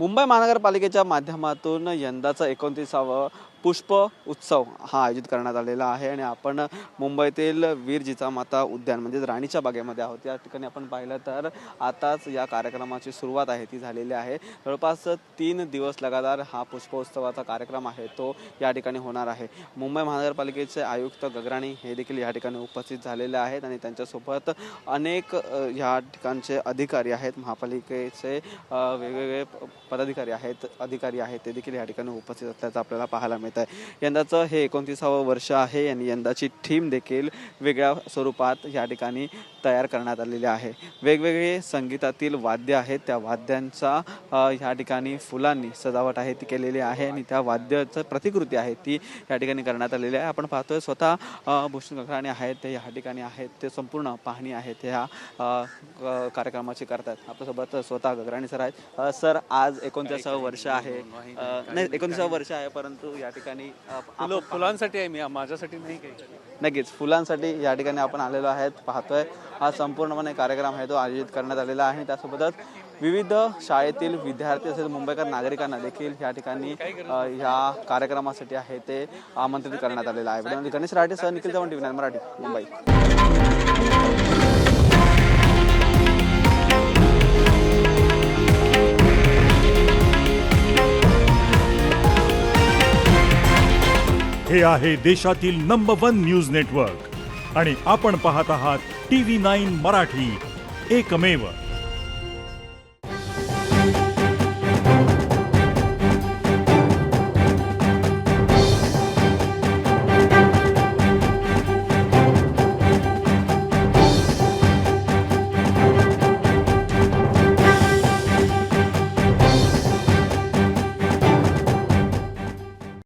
मुंबई महानगरपालिकेच्या माध्यमातून यंदाचा 29वा पुष्प उत्सव हा आयोजित करण्यात आलेला आहे आणि आपण मुंबईतील वीर जिजामाता उद्यान म्हणजे राणीच्या बागेमध्ये आहोत। या ठिकाणी आपण पाहिलं तर आताच या कार्यक्रमाची सुरुवात आहे ती झालेली आहे। जवळपास 3 दिवस लगातार हा पुष्पोत्सवाचा कार्यक्रम आहे तो या ठिकाणी होणार आहे। मुंबई महानगरपालिकेचे आयुक्त गगराणी हे देखील या ठिकाणी उपस्थित झालेले आहेत आणि त्यांच्यासोबत अनेक या ठिकाणचे अधिकारी आहेत, महापालिकेचे वेगवेगळे पदाधिकारी आहेत, अधिकारी आहेत, ते देखील या ठिकाणी उपस्थित असल्याचं आपल्याला पाहायला मिळतं आहे। यंदाचं हे 29वा वर्ष आहे आणि यंदाची थीम देखील वेगळ्या स्वरूपात या ठिकाणी तयार करण्यात आलेली आहे। वेगवेगळे संगीतातील वाद्य आहेत, त्या वाद्यांचा या ठिकाणी फुलांनी सजावट आहे ती केलेली आहे आणि त्या वाद्याचं प्रतिकृती आहे ती या ठिकाणी करण्यात आलेली आहे। आपण पाहतोय स्वतः भूषण गगराणी आहेत ते या ठिकाणी आहेत, ते संपूर्ण पाहणी आहे ते ह्या कार्यक्रमाची करतात। आपल्यासोबत स्वतः गगराणी सर आहेत। सर, आज 29वा वर्ष आहे, नाही 29वा वर्ष आहे, परंतु या ठिकाणी फुलांसाठी आहे, मी माझ्यासाठी नाही काही। नक्कीच फुलांसाठी या ठिकाणी आपण आलेलो आहेत, पाहतोय हा संपूर्णपणे कार्यक्रम आहे तो आयोजित करण्यात आलेला आहे। त्यासोबतच विविध शाळेतील विद्यार्थी असेल मुंबईकर नागरिकांना देखील या ठिकाणी ह्या कार्यक्रमासाठी आहे ते आमंत्रित करण्यात आलेलं आहे। Ganesh Rathe sir, Nikhil Chavan, TV9 Marathi, Mumbai. हे आहे देशातील नंबर 1 न्यूज नेटवर्क आणि आपण पाहत आहात TV9 मराठी, एकमेव।